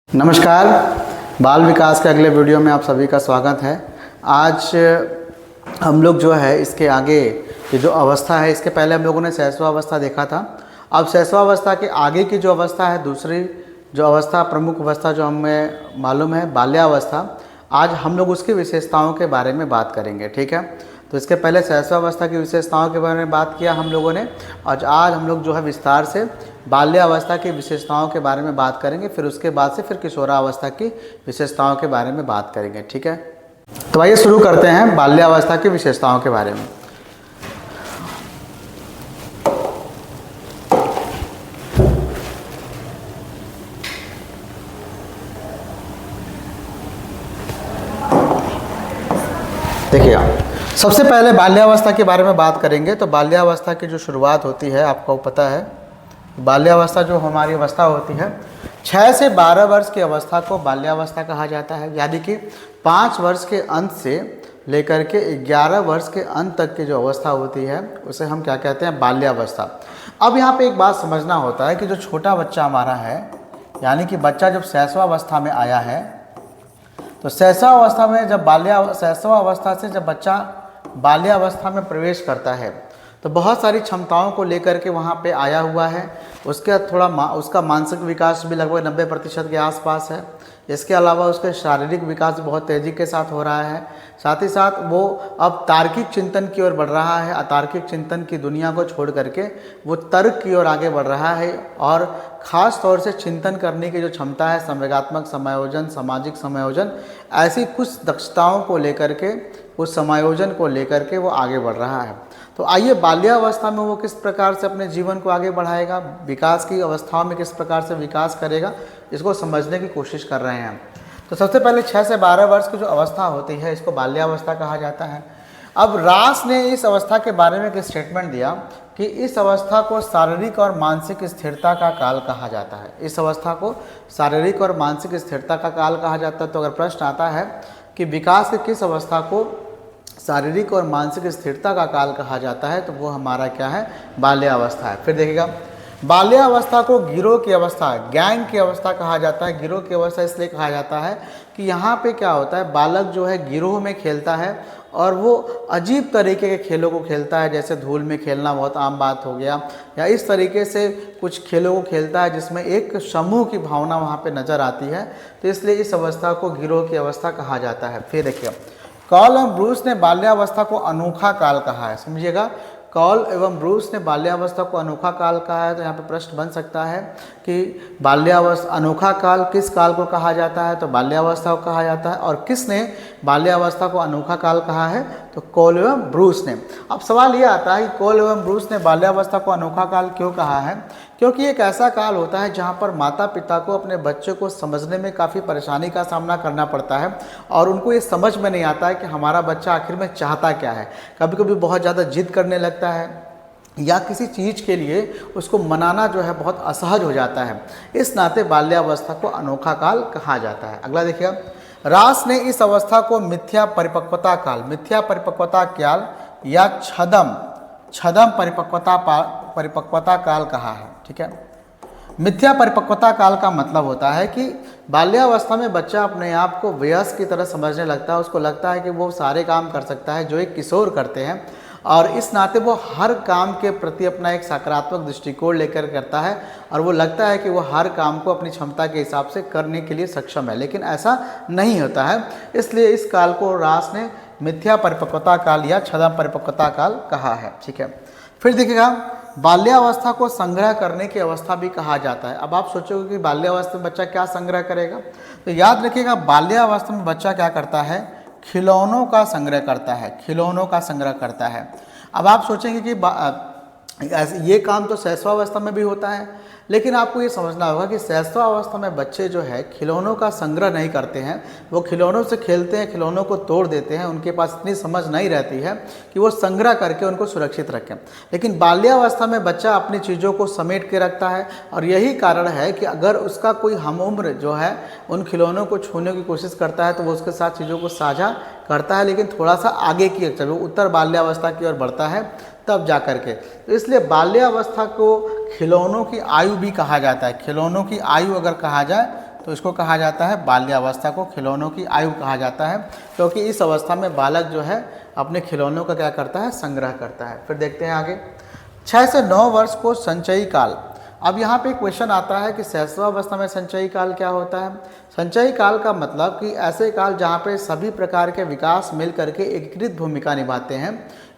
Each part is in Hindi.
नमस्कार, बाल विकास के अगले वीडियो में आप सभी का स्वागत है। आज हम लोग जो है इसके आगे ये जो अवस्था है, इसके पहले हम लोगों ने शैशवावस्था देखा था। अब शैशवावस्था के आगे की जो अवस्था है, दूसरी जो अवस्था, प्रमुख अवस्था जो हमें मालूम है, बाल्यावस्था, आज हम लोग उसकी विशेषताओं के बारे में बात करेंगे। ठीक है, तो इसके पहले शैशवावस्था की विशेषताओं के बारे में बात किया हम लोगों ने। आज हम लोग जो है विस्तार से बाल्यावस्था की विशेषताओं के बारे में बात करेंगे। फिर उसके बाद से फिर किशोरावस्था की विशेषताओं के बारे में बात करेंगे। ठीक है, तो आइए शुरू करते हैं बाल्यावस्था की विशेषताओं के बारे में। देखिए, सबसे पहले बाल्यावस्था के बारे में बात करेंगे। तो बाल्यावस्था की जो शुरुआत होती है, आपको पता है, बाल्यावस्था जो हमारी अवस्था होती है, 6 से 12 वर्ष की अवस्था को बाल्यावस्था कहा जाता है। यानी कि 5 वर्ष के अंत से लेकर के 11 वर्ष के अंत तक की जो अवस्था होती है उसे हम क्या कहते हैं, बाल्यावस्था। अब यहाँ पे एक बात समझना होता है कि जो छोटा बच्चा हमारा है, यानी कि बच्चा जब शैशवावस्था में आया है, तो शैशवावस्था में जब शैशवावस्था से जब बच्चा बाल्यावस्था में प्रवेश करता है तो बहुत सारी क्षमताओं को लेकर के वहाँ पे आया हुआ है। उसका मानसिक विकास भी लगभग 90% के आसपास है। इसके अलावा उसके शारीरिक विकास बहुत तेज़ी के साथ हो रहा है। साथ ही साथ वो अब तार्किक चिंतन की ओर बढ़ रहा है। अतार्किक चिंतन की दुनिया को छोड़ करके वो तर्क की ओर आगे बढ़ रहा है, और ख़ास तौर से चिंतन करने की जो क्षमता है, संवेगात्मक समायोजन, सामाजिक समायोजन, ऐसी कुछ दक्षताओं को लेकर के, उस समायोजन को लेकर के वो आगे बढ़ रहा है। तो आइए, बाल्यावस्था में वो किस प्रकार से अपने जीवन को आगे बढ़ाएगा, विकास की अवस्थाओं में किस प्रकार से विकास करेगा, इसको समझने की कोशिश कर रहे हैं। तो सबसे पहले 6 से 12 वर्ष की जो अवस्था होती है, इसको बाल्यावस्था कहा जाता है। अब रास ने इस अवस्था के बारे में एक स्टेटमेंट दिया कि इस अवस्था को शारीरिक और मानसिक स्थिरता का काल कहा जाता है। इस अवस्था को शारीरिक और मानसिक स्थिरता का काल कहा जाता है। तो अगर प्रश्न आता है कि विकास के किस अवस्था को शारीरिक और मानसिक स्थिरता का काल कहा जाता है, तो वो हमारा क्या है, बाल्यावस्था है। फिर देखिएगा, बाल्यावस्था को गिरोह की अवस्था, गैंग की अवस्था कहा जाता है। गिरोह की अवस्था इसलिए कहा जाता है कि यहाँ पे क्या होता है, बालक जो है गिरोह में खेलता है और वो अजीब तरीके के खेलों को खेलता है, जैसे धूल में खेलना बहुत आम बात हो गया, या इस तरीके से कुछ खेलों को खेलता है जिसमें एक समूह की भावना वहाँ पे नज़र आती है। तो इसलिए इस अवस्था को गिरोह की अवस्था कहा जाता है। फिर देखिए, कॉल एवं ब्रूस ने बाल्यावस्था को अनोखा काल कहा है। समझिएगा, कॉल एवं ब्रूस ने बाल्यावस्था को अनोखा काल कहा है। तो यहाँ पे प्रश्न बन सकता है कि बाल्यावस्था, अनोखा काल किस काल को कहा जाता है, तो बाल्यावस्था को कहा जाता है। और किसने बाल्यावस्था को अनोखा काल कहा है, तो कॉल एवं ब्रूस ने। अब सवाल ये आता है कि कॉल एवं ब्रूस ने बाल्यावस्था को अनोखा काल क्यों कहा है? क्योंकि एक ऐसा काल होता है जहाँ पर माता पिता को अपने बच्चे को समझने में काफ़ी परेशानी का सामना करना पड़ता है, और उनको ये समझ में नहीं आता है कि हमारा बच्चा आखिर में चाहता क्या है। कभी कभी बहुत ज़्यादा जिद करने लगता है, या किसी चीज़ के लिए उसको मनाना जो है बहुत असहज हो जाता है। इस नाते बाल्यावस्था को अनोखा काल कहा जाता है। अगला देखिए, रास ने इस अवस्था को मिथ्या परिपक्वता काल या छदम परिपक्वता काल कहा है। ठीक है, मिथ्या परिपक्वता काल का मतलब होता है कि बाल्यावस्था में बच्चा अपने आप को वयस्क की तरह समझने लगता है। उसको लगता है कि वो सारे काम कर सकता है जो एक किशोर करते हैं, और इस नाते वो हर काम के प्रति अपना एक सकारात्मक दृष्टिकोण लेकर करता है, और वो लगता है कि वो हर काम को अपनी क्षमता के हिसाब से करने के लिए सक्षम है। लेकिन ऐसा नहीं होता है। इसलिए इस काल को रास ने मिथ्या परिपक्वता काल या छदम परिपक्वता काल कहा है। ठीक है, फिर देखिएगा, बाल्यावस्था को संग्रह करने की अवस्था भी कहा जाता है। अब आप सोचोगे कि बाल्यावस्था में बच्चा क्या संग्रह करेगा, तो याद रखिएगा, बाल्यावस्था में बच्चा क्या करता है, खिलौनों का संग्रह करता है। अब आप सोचेंगे कि ये काम तो शैशवावस्था में भी होता है, लेकिन आपको ये समझना होगा कि शैशवावस्था में बच्चे जो है खिलौनों का संग्रह नहीं करते हैं। वो खिलौनों से खेलते हैं, खिलौनों को तोड़ देते हैं। उनके पास इतनी समझ नहीं रहती है कि वो संग्रह करके उनको सुरक्षित रखें। लेकिन बाल्यावस्था में बच्चा अपनी चीज़ों को समेट के रखता है, और यही कारण है कि अगर उसका कोई हमउम्र जो है उन खिलौनों को छूने की कोशिश करता है तो वो उसके साथ चीज़ों को साझा करता है, लेकिन थोड़ा सा आगे की जब वो उत्तर बाल्यावस्था की ओर बढ़ता है तब जा कर के। तो इसलिए बाल्यावस्था को खिलौनों की आयु भी कहा जाता है। खिलौनों की आयु अगर कहा जाए तो इसको कहा जाता है बाल्यावस्था को खिलौनों की आयु कहा जाता है, क्योंकि इस अवस्था में बालक जो है अपने खिलौनों का क्या करता है, संग्रह करता है। फिर देखते हैं आगे 6 से 9 वर्ष को संचयी काल। अब यहाँ पे क्वेश्चन आता है कि शैशवावस्था में संचयी काल क्या होता है। संचयी काल का मतलब कि ऐसे काल जहाँ पे सभी प्रकार के विकास मिल करके एकीकृत भूमिका निभाते हैं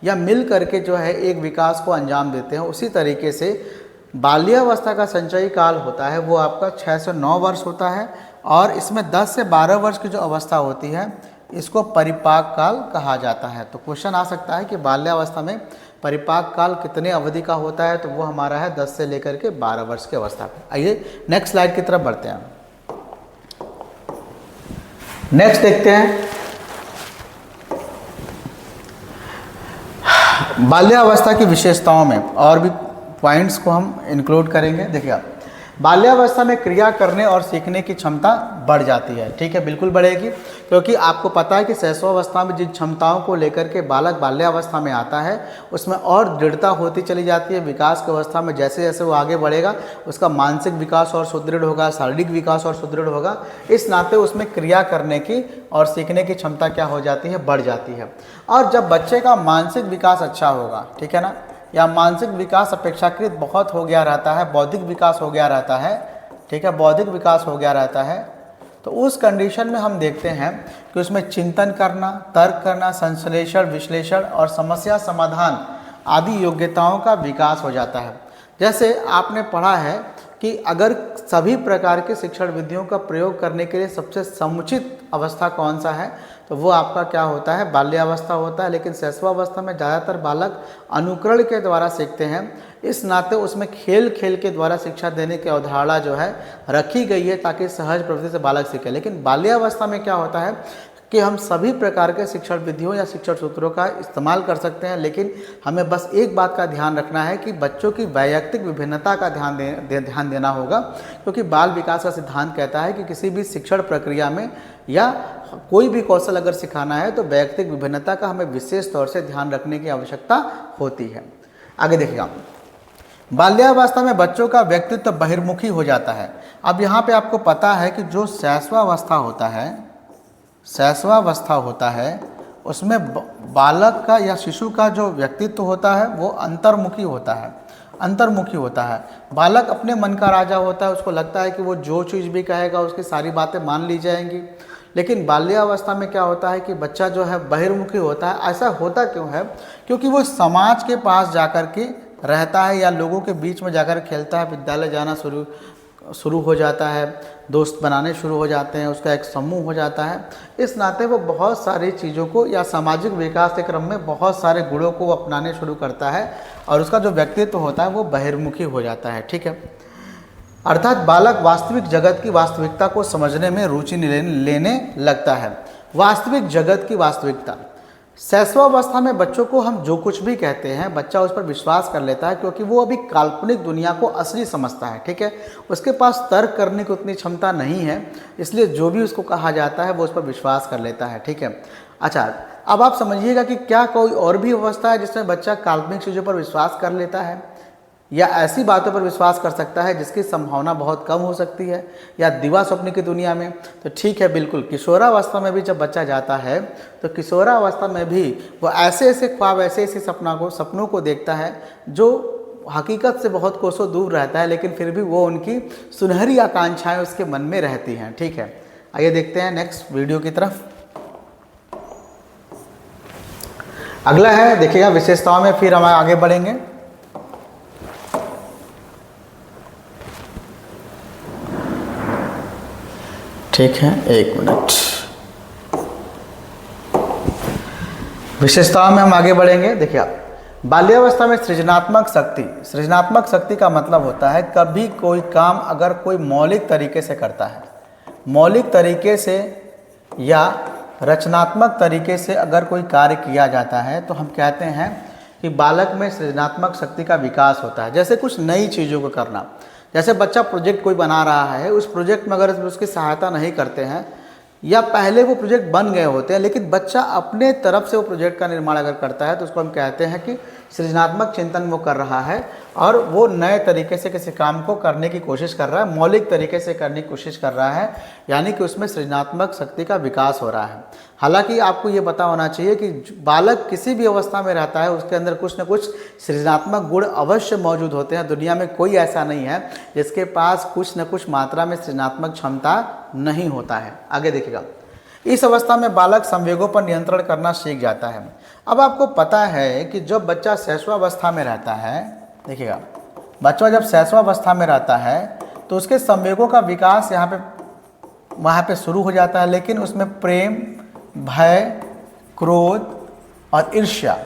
या मिल करके जो है एक विकास को अंजाम देते हैं। उसी तरीके से बाल्यावस्था का संचयी काल होता है वो आपका 6 से 9 वर्ष होता है, और इसमें 10 से 12 वर्ष की जो अवस्था होती है इसको परिपाक काल कहा जाता है। तो क्वेश्चन आ सकता है कि बाल्यावस्था में परिपाक काल कितने अवधि का होता है, तो वो हमारा है 10 से लेकर के 12 वर्ष की अवस्था पे। आइए नेक्स्ट स्लाइड की तरफ बढ़ते हैं। नेक्स्ट देखते हैं बाल्यावस्था की विशेषताओं में और भी पॉइंट्स को हम इंक्लूड करेंगे। देखिए आप, बाल्यावस्था में क्रिया करने और सीखने की क्षमता बढ़ जाती है। ठीक है, बिल्कुल बढ़ेगी, क्योंकि आपको पता है कि शैशवावस्था में जिन क्षमताओं को लेकर के बालक बाल्यावस्था में आता है उसमें और दृढ़ता होती चली जाती है। विकास की अवस्था में जैसे जैसे वो आगे बढ़ेगा उसका मानसिक विकास और सुदृढ़ होगा, शारीरिक विकास और सुदृढ़ होगा। इस नाते उसमें क्रिया करने की और सीखने की क्षमता क्या हो जाती है, बढ़ जाती है। और जब बच्चे का मानसिक विकास अच्छा होगा, ठीक है ना, या मानसिक विकास अपेक्षाकृत बहुत हो गया रहता है, बौद्धिक विकास हो गया रहता है, ठीक है, बौद्धिक विकास हो गया रहता है, तो उस कंडीशन में हम देखते हैं कि उसमें चिंतन करना, तर्क करना, संश्लेषण, विश्लेषण और समस्या समाधान आदि योग्यताओं का विकास हो जाता है। जैसे आपने पढ़ा है कि अगर सभी प्रकार के शिक्षण विधियों का प्रयोग करने के लिए सबसे समुचित अवस्था कौन सा है, तो वो आपका क्या होता है, बाल्यावस्था होता है। लेकिन शैशवावस्था में ज़्यादातर बालक अनुकरण के द्वारा सीखते हैं, इस नाते उसमें खेल खेल के द्वारा शिक्षा देने की अवधारणा जो है रखी गई है ताकि सहज प्रवृत्ति से बालक सीखे। लेकिन बाल्यावस्था में क्या होता है कि हम सभी प्रकार के शिक्षण विधियों या शिक्षण सूत्रों का इस्तेमाल कर सकते हैं, लेकिन हमें बस एक बात का ध्यान रखना है कि बच्चों की वैयक्तिक विभिन्नता का ध्यान देना होगा, क्योंकि बाल विकास का सिद्धांत कहता है कि किसी भी शिक्षण प्रक्रिया में या कोई भी कौशल अगर सिखाना है तो वैयक्तिक विभिन्नता का हमें विशेष तौर से ध्यान रखने की आवश्यकता होती है। आगे देखिएगा, बाल्यावस्था में बच्चों का व्यक्तित्व बहिर्मुखी हो जाता है। अब यहाँ पे आपको पता है कि जो शैशवावस्था होता है उसमें बालक का या शिशु का जो व्यक्तित्व होता है वो अंतर्मुखी होता है। बालक अपने मन का राजा होता है, उसको लगता है कि वो जो चीज़ भी कहेगा उसकी सारी बातें मान ली जाएंगी। लेकिन बाल्यावस्था में क्या होता है कि बच्चा जो है बहिर्मुखी होता है। ऐसा होता क्यों है? क्योंकि वो समाज के पास जाकर के रहता है या लोगों के बीच में जाकर खेलता है, विद्यालय जाना शुरू हो जाता है, दोस्त बनाने शुरू हो जाते हैं, उसका एक समूह हो जाता है। इस नाते वो बहुत सारी चीज़ों को या सामाजिक विकास के क्रम में बहुत सारे गुणों को अपनाने शुरू करता है और उसका जो व्यक्तित्व होता है वो बहिर्मुखी हो जाता है। ठीक है, अर्थात बालक वास्तविक जगत की वास्तविकता को समझने में रुचि लेने लगता है। वास्तविक जगत की वास्तविकता, शैशवावस्था में बच्चों को हम जो कुछ भी कहते हैं बच्चा उस पर विश्वास कर लेता है, क्योंकि वो अभी काल्पनिक दुनिया को असली समझता है। ठीक है, उसके पास तर्क करने की उतनी क्षमता नहीं है, इसलिए जो भी उसको कहा जाता है वो उस पर विश्वास कर लेता है। ठीक है, अच्छा अब आप समझिएगा कि क्या कोई और भी अवस्था है जिसमें बच्चा काल्पनिक चीज़ों पर विश्वास कर लेता है या ऐसी बातों पर विश्वास कर सकता है जिसकी संभावना बहुत कम हो सकती है, या दिवा स्वप्न की दुनिया में? तो ठीक है, बिल्कुल किशोरावस्था में भी जब बच्चा जाता है तो किशोरावस्था में भी वो ऐसे ऐसे ख्वाब, ऐसे ऐसे सपनों को देखता है जो हकीकत से बहुत कोसों दूर रहता है, लेकिन फिर भी वो उनकी सुनहरी आकांक्षाएं उसके मन में रहती हैं। ठीक है, आइए देखते हैं नेक्स्ट वीडियो की तरफ। अगला है, देखिएगा विशेषताओं में, फिर हम आगे बढ़ेंगे। ठीक है, एक मिनट, विशेषताओं में हम आगे बढ़ेंगे। देखिए आप, बाल्यावस्था में सृजनात्मक शक्ति का मतलब होता है कभी कोई काम अगर कोई मौलिक तरीके से करता है, मौलिक तरीके से या रचनात्मक तरीके से अगर कोई कार्य किया जाता है तो हम कहते हैं कि बालक में सृजनात्मक शक्ति का विकास होता है। जैसे कुछ नई चीज़ों को करना, जैसे बच्चा प्रोजेक्ट कोई बना रहा है, उस प्रोजेक्ट में अगर उसकी सहायता नहीं करते हैं या पहले वो प्रोजेक्ट बन गए होते हैं लेकिन बच्चा अपने तरफ से वो प्रोजेक्ट का निर्माण अगर करता है तो उसको हम कहते हैं कि सृजनात्मक चिंतन वो कर रहा है और वो नए तरीके से किसी काम को करने की कोशिश कर रहा है, मौलिक तरीके से करने की कोशिश कर रहा है, यानी कि उसमें सृजनात्मक शक्ति का विकास हो रहा है। हालांकि आपको ये पता होना चाहिए कि बालक किसी भी अवस्था में रहता है उसके अंदर कुछ न कुछ सृजनात्मक गुण अवश्य मौजूद होते हैं। दुनिया में कोई ऐसा नहीं है जिसके पास कुछ न कुछ मात्रा में सृजनात्मक क्षमता नहीं होता है। आगे देखिएगा, इस अवस्था में बालक संवेगों पर नियंत्रण करना सीख जाता है। अब आपको पता है कि जब बच्चा शैशवावस्था में रहता है, देखिएगा बच्चा जब शैशवावस्था में रहता है तो उसके संवेगों का विकास वहाँ पे शुरू हो जाता है, लेकिन उसमें प्रेम, भय, क्रोध और ईर्ष्या,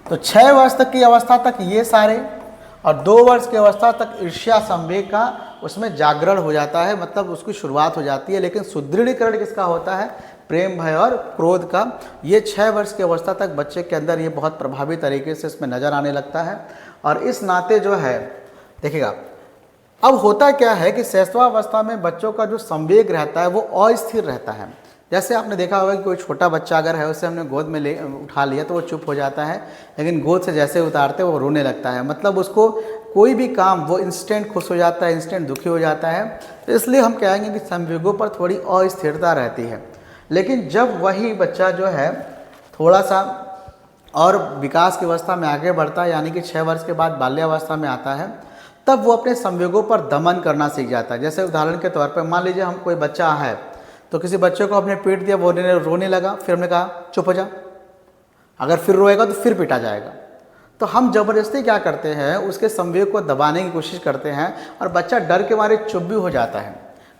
तो 6 वर्ष तक की अवस्था तक ये सारे, और 2 वर्ष की अवस्था तक ईर्ष्या संवेग का उसमें जागरण हो जाता है, मतलब उसकी शुरुआत हो जाती है। लेकिन सुदृढ़ीकरण किसका होता है? प्रेम, भय और क्रोध का। ये 6 वर्ष की अवस्था तक बच्चे के अंदर ये बहुत प्रभावी तरीके से इसमें नज़र आने लगता है। और इस नाते जो है देखिएगा, अब होता क्या है कि शैशवावस्था में बच्चों का जो संवेग रहता है वो अस्थिर रहता है। जैसे आपने देखा होगा कि कोई छोटा बच्चा अगर है उसे हमने गोद में उठा लिया तो वो चुप हो जाता है, लेकिन गोद से जैसे उतारते वो रोने लगता है, मतलब उसको कोई भी काम वो इंस्टेंट खुश हो जाता है, इंस्टेंट दुखी हो जाता है। तो इसलिए हम कहेंगे कि संवेगों पर थोड़ी अस्थिरता रहती है। लेकिन जब वही बच्चा जो है थोड़ा सा और विकास की अवस्था में आगे बढ़ता है, यानी कि 6 वर्ष के बाद बाल्यावस्था में आता है, तब वो अपने संवेगों पर दमन करना सीख जाता है। जैसे उदाहरण के तौर पर मान लीजिए हम कोई बच्चा है तो किसी बच्चे को हमने पीट दिया, वो रोने लगा, फिर हमने कहा चुप हो जा, अगर फिर रोएगा तो फिर पीटा जाएगा। तो हम ज़बरदस्ती क्या करते हैं, उसके संवेग को दबाने की कोशिश करते हैं और बच्चा डर के मारे चुप भी हो जाता है।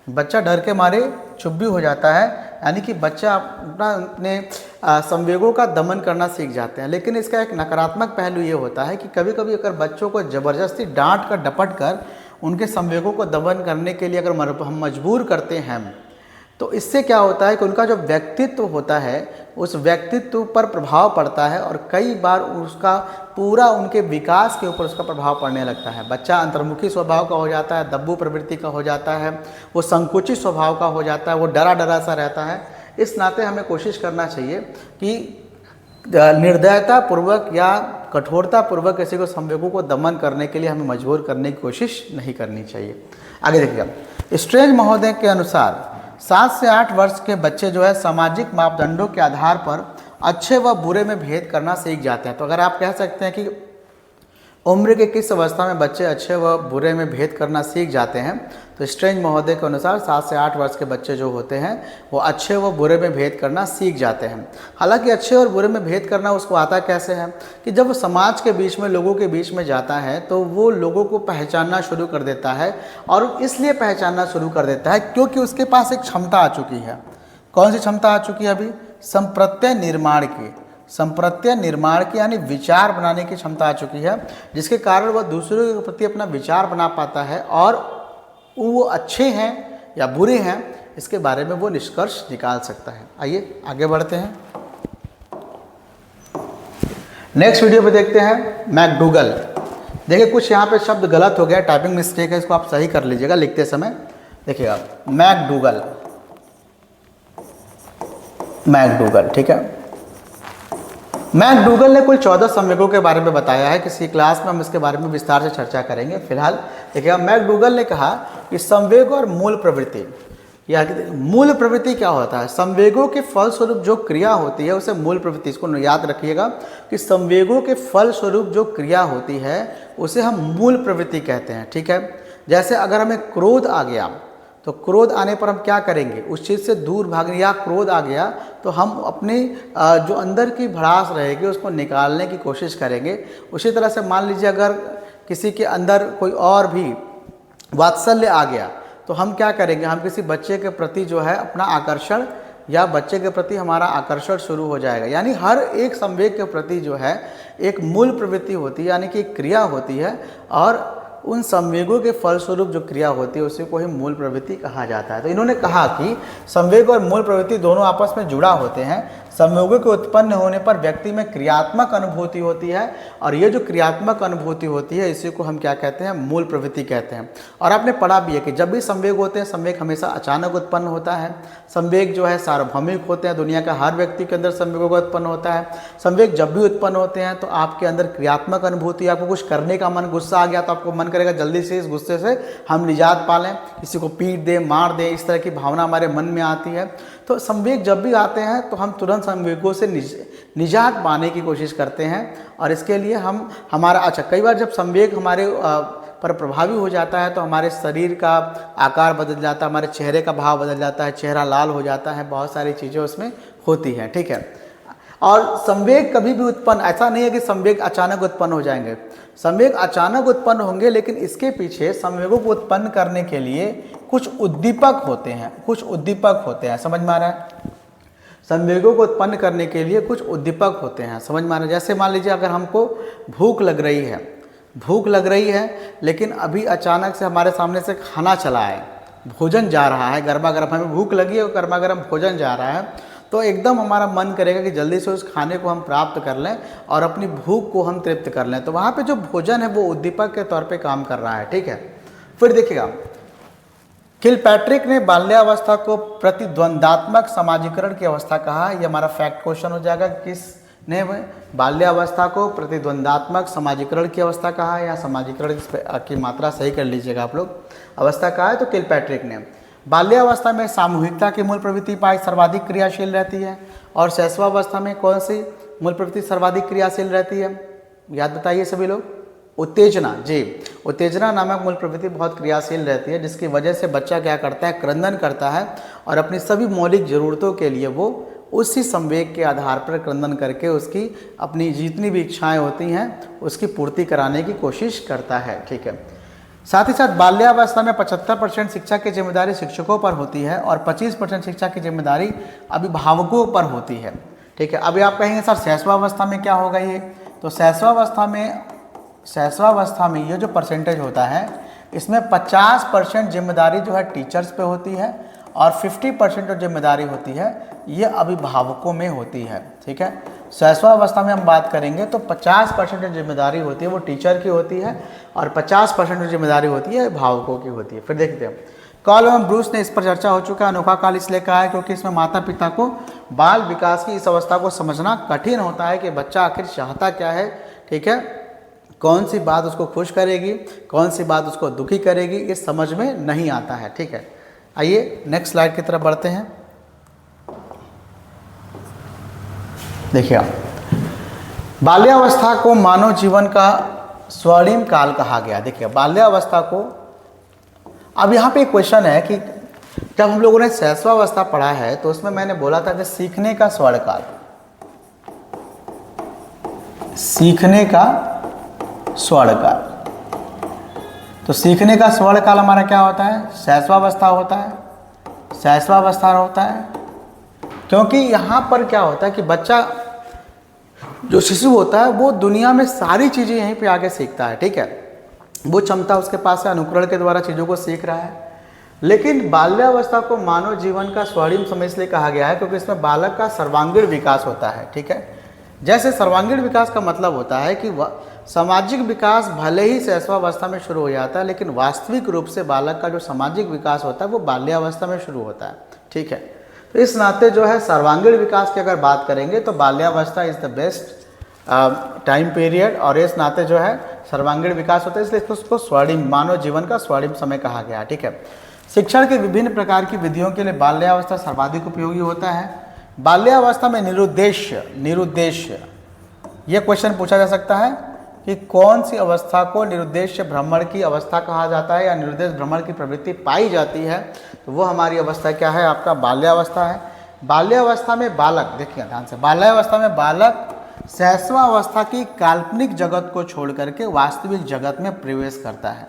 बच्चा डर के मारे चुप भी हो जाता है, यानी कि बच्चा अपने संवेगों का दमन करना सीख जाते हैं। लेकिन इसका एक नकारात्मक पहलू ये होता है कि कभी कभी अगर बच्चों को ज़बरदस्ती डांट कर डपट कर उनके संवेगों को दमन करने के लिए अगर हम मजबूर करते हैं तो इससे क्या होता है कि उनका जो व्यक्तित्व होता है उस व्यक्तित्व पर प्रभाव पड़ता है और कई बार उसका पूरा उनके विकास के ऊपर उसका प्रभाव पड़ने लगता है। बच्चा अंतर्मुखी स्वभाव का हो जाता है, दब्बू प्रवृत्ति का हो जाता है, वो संकुचित स्वभाव का हो जाता है, वो डरा डरा सा रहता है। इस नाते हमें कोशिश करना चाहिए कि निर्दयता पूर्वक या कठोरता पूर्वक किसी को संवेगों को दमन करने के लिए हमें मजबूर करने की कोशिश नहीं करनी चाहिए। आगे देखिएगा, स्ट्रेंज महोदय के अनुसार 7 से 8 वर्ष के बच्चे जो है सामाजिक मापदंडों के आधार पर अच्छे व बुरे में भेद करना सीख जाते हैं। तो अगर आप कह सकते हैं कि उम्र के किस अवस्था में बच्चे अच्छे व बुरे में भेद करना सीख जाते हैं, तो स्ट्रेंज महोदय के अनुसार 7 से 8 वर्ष के बच्चे जो होते हैं वो अच्छे व बुरे में भेद करना सीख जाते हैं। हालांकि अच्छे और बुरे में भेद करना उसको आता कैसे है कि जब वो समाज के बीच में, लोगों के बीच में जाता है तो वो लोगों को पहचानना शुरू कर देता है। और इसलिए पहचानना शुरू कर देता है क्योंकि उसके पास एक क्षमता आ चुकी है। कौन सी क्षमता आ चुकी है? अभी संप्रत्यय निर्माण की, संप्रत्यय निर्माण की यानी विचार बनाने की क्षमता आ चुकी है, जिसके कारण वह दूसरों के प्रति अपना विचार बना पाता है और वो अच्छे हैं या बुरे हैं इसके बारे में वो निष्कर्ष निकाल सकता है। आइए आगे बढ़ते हैं, नेक्स्ट वीडियो पे देखते हैं मैकडूगल। देखिए कुछ यहाँ पे शब्द गलत हो गया, टाइपिंग मिस्टेक है, इसको आप सही कर लीजिएगा लिखते समय। देखिएगा मैकडूगल, मैकडूगल, ठीक है। मैकडूगल ने कुल 14 संवेगों के बारे में बताया है। किसी क्लास में हम इसके बारे में विस्तार से चर्चा करेंगे। फिलहाल देखिएगा, मैकडूगल ने कहा कि संवेग और मूल प्रवृत्ति, या मूल प्रवृत्ति क्या होता है? संवेगों के फलस्वरूप जो क्रिया होती है उसे मूल प्रवृत्ति, इसको याद रखिएगा कि संवेगों के फलस्वरूप जो क्रिया होती है उसे हम मूल प्रवृत्ति कहते हैं, ठीक है। जैसे अगर हमें क्रोध आ गया तो क्रोध आने पर हम क्या करेंगे? उस चीज़ से दूर भागने, या क्रोध आ गया तो हम अपनी जो अंदर की भड़ास रहेगी उसको निकालने की कोशिश करेंगे। उसी तरह से मान लीजिए अगर किसी के अंदर कोई और भी वात्सल्य आ गया तो हम क्या करेंगे? हम किसी बच्चे के प्रति जो है अपना आकर्षण, या बच्चे के प्रति हमारा आकर्षण शुरू हो जाएगा। यानी हर एक संवेग के प्रति जो है एक मूल प्रवृत्ति होती है, यानी कि एक क्रिया होती है, और उन संवेगों के फलस्वरूप जो क्रिया होती है उसी को ही मूल प्रवृत्ति कहा जाता है। तो इन्होंने कहा कि संवेग और मूल प्रवृत्ति दोनों आपस में जुड़ा होते हैं। संयोगों के उत्पन्न होने पर व्यक्ति में क्रियात्मक अनुभूति होती है, और ये जो क्रियात्मक अनुभूति होती है इसी को हम क्या कहते हैं, मूल प्रवृत्ति कहते हैं। और आपने पढ़ा भी है कि जब भी संवेग होते हैं, संवेग हमेशा अचानक उत्पन्न होता है। संवेग जो है सार्वभौमिक होते हैं, दुनिया का हर व्यक्ति के अंदर संवेगों का उत्पन्न होता है। संवेग जब भी उत्पन्न होते हैं तो आपके अंदर क्रियात्मक अनुभूति, आपको कुछ करने का मन, गुस्सा आ गया तो आपको मन करेगा जल्दी से इस गुस्से से हम निजात पा लें, किसी को पीट दें, मार दें, इस तरह की भावना हमारे मन में आती है। तो संवेग जब भी आते हैं तो हम तुरंत संवेगों से निजात पाने की कोशिश करते हैं, और इसके लिए हम हमारा कई बार जब संवेग हमारे पर प्रभावी हो जाता है तो हमारे शरीर का आकार बदल जाता है, हमारे चेहरे का भाव बदल जाता है, चेहरा लाल हो जाता है, बहुत सारी चीज़ें उसमें होती हैं, ठीक है। और संवेग कभी भी उत्पन्न, ऐसा नहीं है कि संवेग अचानक उत्पन्न हो जाएंगे, संवेग अचानक उत्पन्न होंगे, लेकिन इसके पीछे संवेगों को उत्पन्न करने के लिए कुछ उद्दीपक होते हैं, कुछ उद्दीपक होते हैं, समझ में आ रहा है। संवेगों को उत्पन्न करने के लिए कुछ उद्दीपक होते हैं, समझ में आ रहा है। जैसे मान लीजिए अगर हमको भूख लग रही है, लेकिन अभी अचानक से हमारे सामने से खाना चला है, भोजन जा रहा है, गर्मा गर्म, हमें भूख लगी है, गर्मा गर्म भोजन जा रहा है, तो एकदम हमारा मन करेगा कि जल्दी से उस खाने को हम प्राप्त कर लें और अपनी भूख को हम तृप्त कर लें। तो वहाँ पे जो भोजन है वो उद्दीपक के तौर पे काम कर रहा है, ठीक है। फिर देखिएगा, किलपैट्रिक ने बाल्यावस्था को प्रतिद्वंदात्मक समाजीकरण की अवस्था कहा। ये हमारा फैक्ट क्वेश्चन हो जाएगा, किसने बाल्यावस्था को प्रतिद्वंदात्मक समाजीकरण की अवस्था कहा, या समाजीकरण की मात्रा सही कर लीजिएगा आप लोग, अवस्था कहा है तो किलपैट्रिक ने। बाल्यावस्था में सामूहिकता की मूल प्रवृत्ति पाई सर्वाधिक क्रियाशील रहती है, और शैशवावस्था में कौन सी मूल प्रवृत्ति सर्वाधिक क्रियाशील रहती है, याद बताइए सभी लोग। उत्तेजना, जी, उत्तेजना नामक मूल प्रवृत्ति बहुत क्रियाशील रहती है, जिसकी वजह से बच्चा क्या करता है, क्रंदन करता है, और अपनी सभी मौलिक ज़रूरतों के लिए वो उसी संवेग के आधार पर क्रंदन करके उसकी अपनी जितनी भी इच्छाएँ होती हैं उसकी पूर्ति कराने की कोशिश करता है, ठीक है। साथ ही साथ बाल्यावस्था में 75% शिक्षा की जिम्मेदारी शिक्षकों पर होती है, और 25% शिक्षा की जिम्मेदारी अभिभावकों पर होती है, ठीक है। अभी आप कहेंगे सर शैशवावस्था में क्या होगा ये, तो शैशवावस्था में ये जो परसेंटेज होता है इसमें 50% जिम्मेदारी जो है टीचर्स पे होती है, और 50% जो जिम्मेदारी होती है ये अभिभावकों में होती है, ठीक है। शैशवावस्था में हम बात करेंगे तो 50% जो जिम्मेदारी होती है वो टीचर की होती है, और 50% जो जिम्मेदारी होती है अभिभावकों की होती है। फिर देखते हैं, कॉल एवं ब्रूस ने इस पर चर्चा हो चुका है। अनोखा काल इसलिए कहा है क्योंकि इसमें माता पिता को बाल विकास की इस अवस्था को समझना कठिन होता है कि बच्चा आखिर चाहता क्या है, ठीक है, कौन सी बात उसको खुश करेगी, कौन सी बात उसको दुखी करेगी, ये समझ में नहीं आता है, ठीक है। आइए नेक्स्ट स्लाइड की तरफ बढ़ते हैं। देखिए, बाल्यावस्था को मानव जीवन का स्वर्णिम काल कहा गया। देखिए बाल्यावस्था को, अब यहाँ पे एक क्वेश्चन है कि जब हम लोगों ने शैशवावस्था पढ़ा है तो उसमें मैंने बोला था कि सीखने का स्वर्ण काल, सीखने का स्वर्ण काल, तो सीखने का स्वर्ण काल हमारा क्या होता है, शैशवावस्था होता है, शैशवावस्था होता है। क्योंकि यहाँ पर क्या होता है कि बच्चा जो शिशु होता है वो दुनिया में सारी चीज़ें यहीं पे आके सीखता है, ठीक है, वो क्षमता उसके पास है, अनुकरण के द्वारा चीज़ों को सीख रहा है। लेकिन बाल्यावस्था को मानव जीवन का स्वर्णिम समय इसलिए कहा गया है क्योंकि इसमें बालक का सर्वांगीण विकास होता है, ठीक है। जैसे सर्वांगीण विकास का मतलब होता है कि सामाजिक विकास भले ही शैशवावस्था में शुरू हो जाता है, लेकिन वास्तविक रूप से बालक का जो सामाजिक विकास होता है वो बाल्यावस्था में शुरू होता है, ठीक है। तो इस नाते जो है सर्वांगीण विकास की अगर बात करेंगे तो बाल्यावस्था is the best time period, और इस नाते जो है सर्वांगीण विकास होता है, इसलिए उसको स्वर्णिम, मानव जीवन का स्वर्णिम समय कहा गया, ठीक है। शिक्षण के विभिन्न प्रकार की विधियों के लिए बाल्यावस्था सर्वाधिक उपयोगी होता है। बाल्यावस्था में निरुद्देश्य ये क्वेश्चन पूछा जा सकता है कि कौन सी अवस्था को निरुद्देश्य भ्रमण की अवस्था कहा जाता है या निरुद्देश्य भ्रमण की प्रवृत्ति पाई जाती है, तो वो हमारी अवस्था क्या है, आपका बाल्यावस्था है। बाल्यावस्था में बालक, देखिए ध्यान से, बाल्यावस्था में बालक शैशवावस्था की काल्पनिक जगत को छोड़ करके वास्तविक जगत में प्रवेश करता है।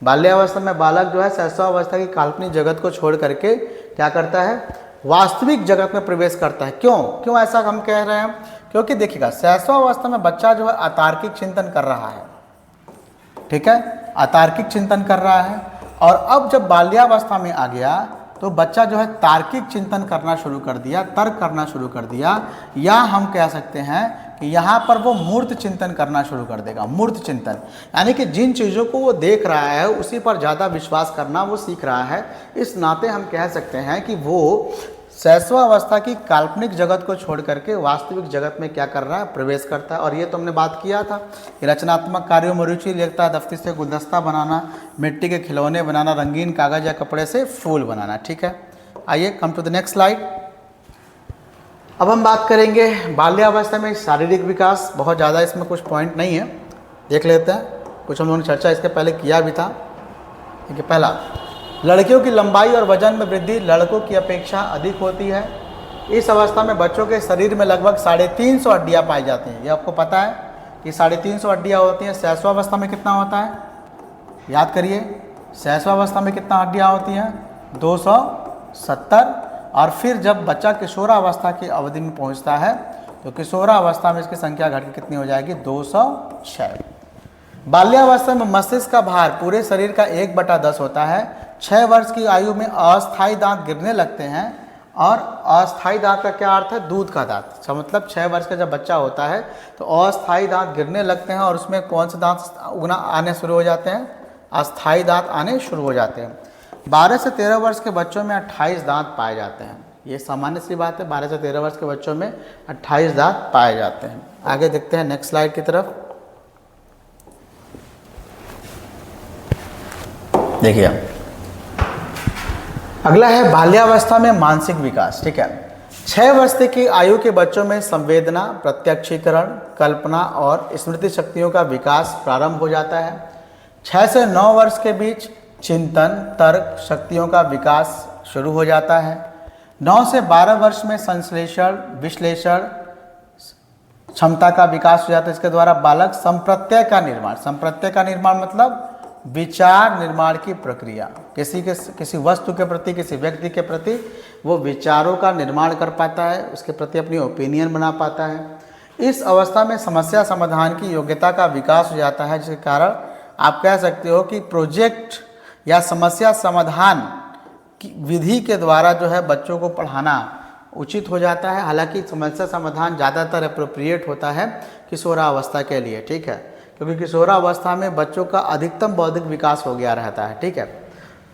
बाल्यावस्था में बालक जो है शैशवावस्था की काल्पनिक जगत को छोड़ करके क्या करता है, वास्तविक जगत में प्रवेश करता है। क्यों ऐसा हम कह रहे हैं, क्योंकि देखिएगा शैशवावस्था में बच्चा जो है अतार्किक चिंतन कर रहा है, ठीक है, अतार्किक चिंतन कर रहा है। और अब जब बाल्यावस्था में आ गया तो बच्चा जो है तार्किक चिंतन करना शुरू कर दिया, तर्क करना शुरू कर दिया, या हम कह सकते हैं कि यहाँ पर वो मूर्त चिंतन करना शुरू कर देगा। मूर्त चिंतन यानी कि जिन चीज़ों को वो देख रहा है उसी पर ज़्यादा विश्वास करना वो सीख रहा है। इस नाते हम कह सकते हैं कि वो शैशवावस्था की काल्पनिक जगत को छोड़ करके वास्तविक जगत में क्या कर रहा है, प्रवेश करता है। और ये तो हमने बात किया था कि रचनात्मक कार्यों में रुचि लेता है, दफ्ती से गुलदस्ता बनाना, मिट्टी के खिलौने बनाना, रंगीन कागज या कपड़े से फूल बनाना। ठीक है, आइए come to the next slide. अब हम बात करेंगे बाल्यावस्था में शारीरिक विकास। बहुत ज़्यादा इसमें कुछ पॉइंट नहीं है, देख लेते हैं। कुछ हम लोगों ने चर्चा इसके पहले किया भी था। ठीक है, पहला, लड़कियों की लंबाई और वजन में वृद्धि लड़कों की अपेक्षा अधिक होती है। इस अवस्था में बच्चों के शरीर में लगभग 350 हड्डियाँ पाई जाती हैं। ये आपको पता है कि 350 हड्डियाँ होती हैं। शैशवावस्था में कितना होता है, याद करिए, शैशवावस्था में कितना हड्डियाँ होती हैं, 270। और फिर जब बच्चा किशोरावस्था की अवधि में पहुंचता है तो किशोरावस्था में इसकी संख्या घट के कितनी हो जाएगी, 206। बाल्यावस्था में मस्तिष्क का भार पूरे शरीर का 1/10 होता है। 6 वर्ष की आयु में अस्थायी दांत गिरने लगते हैं। और अस्थायी दांत का क्या अर्थ है, दूध का दांत। इसका मतलब 6 वर्ष का जब बच्चा होता है तो अस्थायी दांत गिरने लगते हैं। और उसमें कौन से दांत उगना आने शुरू हो जाते हैं, अस्थायी दांत आने शुरू हो जाते हैं। 12 से 13 वर्ष के बच्चों में 28 दांत पाए जाते हैं। ये सामान्य सी बात है, 12 से 13 वर्ष के बच्चों में 28 दांत पाए जाते हैं। आगे देखते हैं नेक्स्ट स्लाइड की तरफ। देखिए, अगला है बाल्यावस्था में मानसिक विकास। ठीक है, 6 वर्ष की आयु के बच्चों में संवेदना, प्रत्यक्षीकरण, कल्पना और स्मृति शक्तियों का विकास प्रारंभ हो जाता है। 6 से 9 वर्ष के बीच चिंतन, तर्क शक्तियों का विकास शुरू हो जाता है। 9 से 12 वर्ष में संश्लेषण, विश्लेषण क्षमता का विकास हो जाता है। इसके द्वारा बालक संप्रत्यय का निर्माण मतलब विचार निर्माण की प्रक्रिया, किसी वस्तु के प्रति, किसी व्यक्ति के प्रति वो विचारों का निर्माण कर पाता है, उसके प्रति अपनी ओपिनियन बना पाता है। इस अवस्था में समस्या समाधान की योग्यता का विकास हो जाता है, जिसके कारण आप कह सकते हो कि प्रोजेक्ट या समस्या समाधान की विधि के द्वारा जो है बच्चों को पढ़ाना उचित हो जाता है। हालांकि समस्या समाधान ज़्यादातर अप्रोप्रिएट होता है किशोरावस्था के लिए। ठीक है, क्योंकि किशोरावस्था में बच्चों का अधिकतम बौद्धिक विकास हो गया रहता है। ठीक है,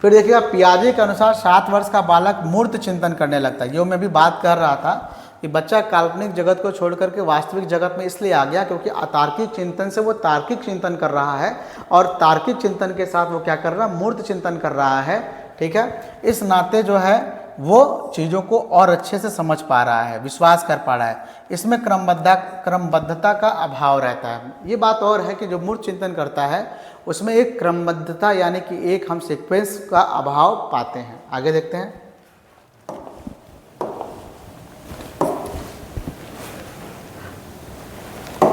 फिर देखिएगा पियाजे के अनुसार 7 वर्ष का बालक मूर्त चिंतन करने लगता है। जो मैं भी बात कर रहा था कि बच्चा काल्पनिक जगत को छोड़ करके वास्तविक जगत में इसलिए आ गया क्योंकि अतार्किक चिंतन से वो तार्किक चिंतन कर रहा है, और तार्किक चिंतन के साथ वो क्या कर रहा है, मूर्त चिंतन कर रहा है। ठीक है, इस नाते जो है वो चीज़ों को और अच्छे से समझ पा रहा है, विश्वास कर पा रहा है। इसमें क्रमबद्धता का अभाव रहता है। ये बात और है कि जो मूर्त चिंतन करता है उसमें एक क्रमबद्धता यानी कि एक हम सीक्वेंस का अभाव पाते हैं। आगे देखते हैं।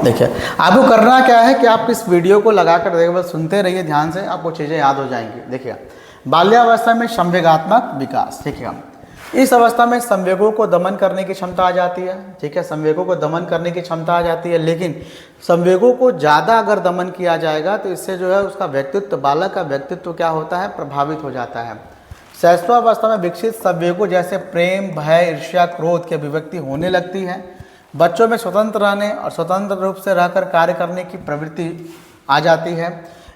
देखिए, आपको करना क्या है कि आप इस वीडियो को लगाकर देखिए, बस सुनते रहिए ध्यान से, आपको चीज़ें याद हो जाएंगी। देखिए, बाल्यावस्था में संवेगात्मक विकास। देखिए, इस अवस्था में संवेगों को दमन करने की क्षमता आ जाती है। ठीक है, संवेगों को दमन करने की क्षमता आ जाती है, लेकिन संवेगों को ज़्यादा अगर दमन किया जाएगा तो इससे जो है उसका व्यक्तित्व, बालक का व्यक्तित्व क्या होता है, प्रभावित हो जाता है। शैशवावस्था में विकसित संवेगों जैसे प्रेम, भय, ईर्ष्या, क्रोध की अभिव्यक्ति होने लगती है। बच्चों में स्वतंत्र रहने और स्वतंत्र रूप से रहकर कार्य करने की प्रवृत्ति आ जाती है।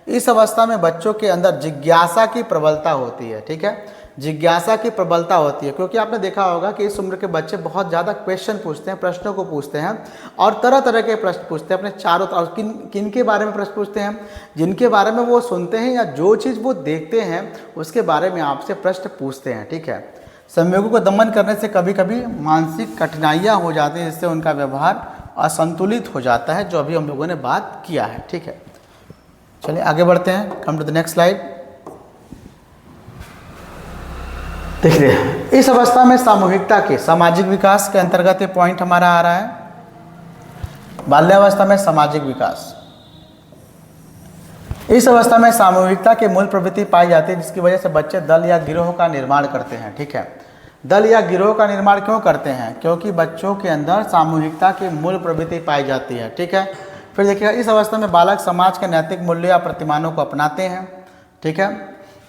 इस अवस्था में बच्चों के अंदर जिज्ञासा की प्रबलता होती है। ठीक है, जिज्ञासा की प्रबलता होती है, क्योंकि आपने देखा होगा कि इस उम्र के बच्चे बहुत ज़्यादा क्वेश्चन पूछते हैं, प्रश्नों को पूछते हैं, और तरह तरह के प्रश्न पूछते हैं अपने चारों तरफ। किन के बारे में प्रश्न पूछते हैं, जिनके बारे में वो सुनते हैं या जो चीज़ वो देखते हैं उसके बारे में आपसे प्रश्न पूछते हैं। ठीक है, संवेगों को दमन करने से कभी कभी मानसिक कठिनाइयाँ हो जाती हैं, जिससे उनका व्यवहार असंतुलित हो जाता है, जो अभी हम लोगों ने बात किया है। ठीक है, चलिए आगे बढ़ते हैं। Come to the next slide. देखिए, इस अवस्था में सामूहिकता के सामाजिक विकास के अंतर्गत ये पॉइंट हमारा आ रहा है, बाल्यावस्था में सामाजिक विकास। इस अवस्था में सामूहिकता की मूल प्रवृत्ति पाई जाती है, जिसकी वजह से बच्चे दल या गिरोह का निर्माण करते हैं। ठीक है, दल या गिरोह का निर्माण क्यों करते हैं, क्योंकि बच्चों के अंदर सामूहिकता की मूल प्रवृत्ति पाई जाती है। ठीक है, फिर देखिए, इस अवस्था में बालक समाज के नैतिक मूल्य या प्रतिमानों को अपनाते हैं। ठीक है,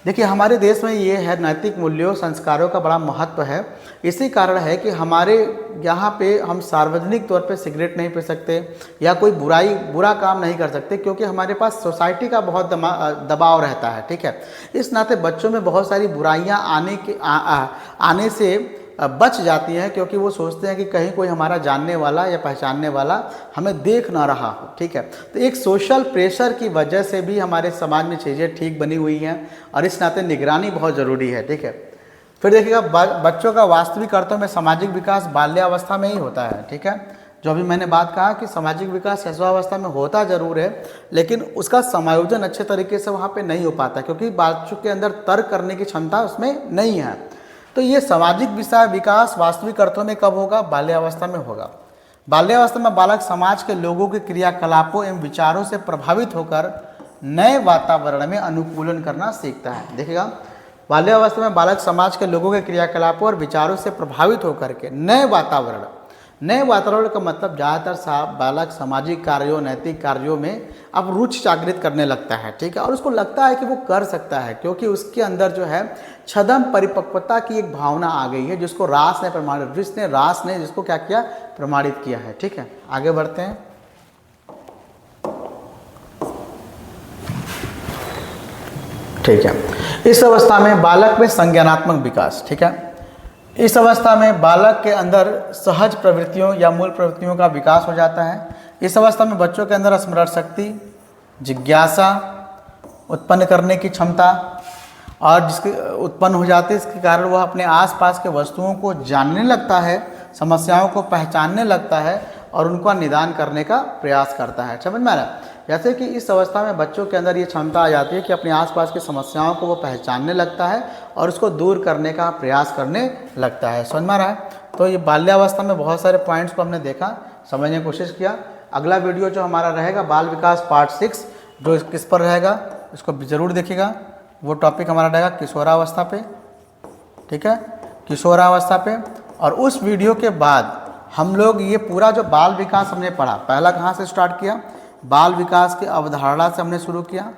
देखिए हमारे देश में ये है, नैतिक मूल्यों संस्कारों का बड़ा महत्व है। इसी कारण है कि हमारे यहाँ पे हम सार्वजनिक तौर पे सिगरेट नहीं पी सकते या कोई बुरा काम नहीं कर सकते, क्योंकि हमारे पास सोसाइटी का बहुत दबाव रहता है, ठीक है। इस नाते बच्चों में बहुत सारी बुराइयाँ आने से बच जाती हैं, क्योंकि वो सोचते हैं कि कहीं कोई हमारा जानने वाला या पहचानने वाला हमें देख ना रहा हो, ठीक है। तो एक सोशल प्रेशर की वजह से भी हमारे समाज में चीज़ें ठीक बनी हुई हैं और इस नाते निगरानी बहुत ज़रूरी है, ठीक है। फिर देखिएगा बच्चों का वास्तविक अर्थों में सामाजिक विकास बाल्यावस्था में ही होता है, ठीक है। जो अभी मैंने बात कहा कि सामाजिक विकास शैशवावस्था में होता ज़रूर है, लेकिन उसका समायोजन अच्छे तरीके से वहाँ पे नहीं हो पाता, क्योंकि बच्चों के अंदर तर्क करने की क्षमता उसमें नहीं है। तो ये सामाजिक विकास वास्तविक अर्थों में कब होगा? बाल्यावस्था में होगा। बाल्यावस्था में बालक समाज के लोगों के क्रियाकलापों एवं विचारों से प्रभावित होकर नए वातावरण में अनुकूलन करना सीखता है। देखिएगा, बाल्यावस्था में बालक समाज के लोगों के क्रियाकलापों और विचारों से प्रभावित होकर के नए वातावरण का मतलब ज़्यादातर बालक सामाजिक कार्यों, नैतिक कार्यों में अब रुचि जागृत करने लगता है, ठीक है। और उसको लगता है कि वो कर सकता है, क्योंकि उसके अंदर जो है छदम परिपक्वता की एक भावना आ गई है, जिसको रास ने जिसको क्या किया? प्रमाणित किया है, ठीक है। आगे बढ़ते हैं। ठीक है, इस अवस्था में बालक में संज्ञानात्मक विकास, ठीक है। इस अवस्था में बालक के अंदर सहज प्रवृत्तियों या मूल प्रवृत्तियों का विकास हो जाता है। इस अवस्था में बच्चों के अंदर स्मरण शक्ति, जिज्ञासा उत्पन्न करने की क्षमता और जिसके उत्पन्न हो जाती है, इसके कारण वह अपने आसपास के वस्तुओं को जानने लगता है, समस्याओं को पहचानने लगता है और उनका निदान करने का प्रयास करता है। समझ में आ रहा है? जैसे कि इस अवस्था में बच्चों के अंदर ये क्षमता आ जाती है कि अपने आसपास की समस्याओं को वो पहचानने लगता है और उसको दूर करने का प्रयास करने लगता है। समझ में आ रहा है? तो ये बाल्यावस्था में बहुत सारे पॉइंट्स को हमने देखा, समझने की कोशिश किया। अगला वीडियो जो हमारा रहेगा बाल विकास पार्ट 6, जो किस पर रहेगा इसको ज़रूर देखिएगा। वो टॉपिक हमारा रहेगा किशोरावस्था पे, ठीक है, किशोरावस्था पे। और उस वीडियो के बाद हम लोग ये पूरा जो बाल विकास हमने पढ़ा, पहला कहाँ से स्टार्ट किया? बाल विकास की अवधारणा से हमने शुरू किया,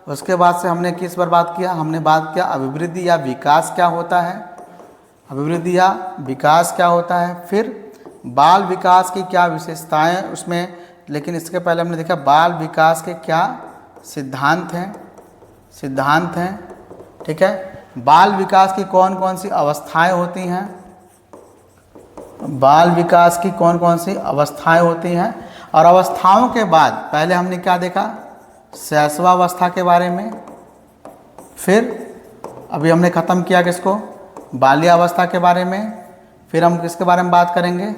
उसके बाद से हमने किस पर बात किया? हमने बात किया अभिवृद्धि या विकास क्या होता है, फिर बाल विकास की क्या विशेषताएं उसमें, लेकिन इसके पहले हमने देखा बाल विकास के क्या सिद्धांत हैं, ठीक है। बाल विकास की कौन कौन सी अवस्थाएं होती हैं, और अवस्थाओं के बाद पहले हमने क्या देखा? शैशवावस्था के बारे में, फिर अभी हमने ख़त्म किया किसको? बाल्यावस्था के बारे में, फिर हम किसके बारे में बात करेंगे?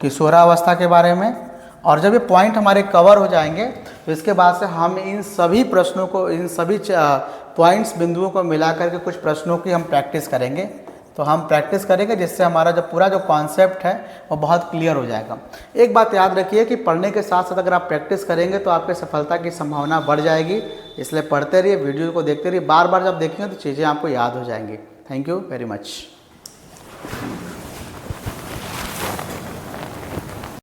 किशोरावस्था के बारे में। और जब ये पॉइंट हमारे कवर हो जाएंगे तो इसके बाद से हम इन सभी प्रश्नों को, इन सभी बिंदुओं को मिला करके कुछ प्रश्नों की हम प्रैक्टिस करेंगे। तो हम प्रैक्टिस करेंगे जिससे हमारा जो पूरा जो कॉन्सेप्ट है वो बहुत क्लियर हो जाएगा। एक बात याद रखिए कि पढ़ने के साथ साथ अगर आप प्रैक्टिस करेंगे तो आपके सफलता की संभावना बढ़ जाएगी। इसलिए पढ़ते रहिए, वीडियो को देखते रहिए, बार बार जब देखेंगे तो चीज़ें आपको याद हो जाएंगी। Thank you very much.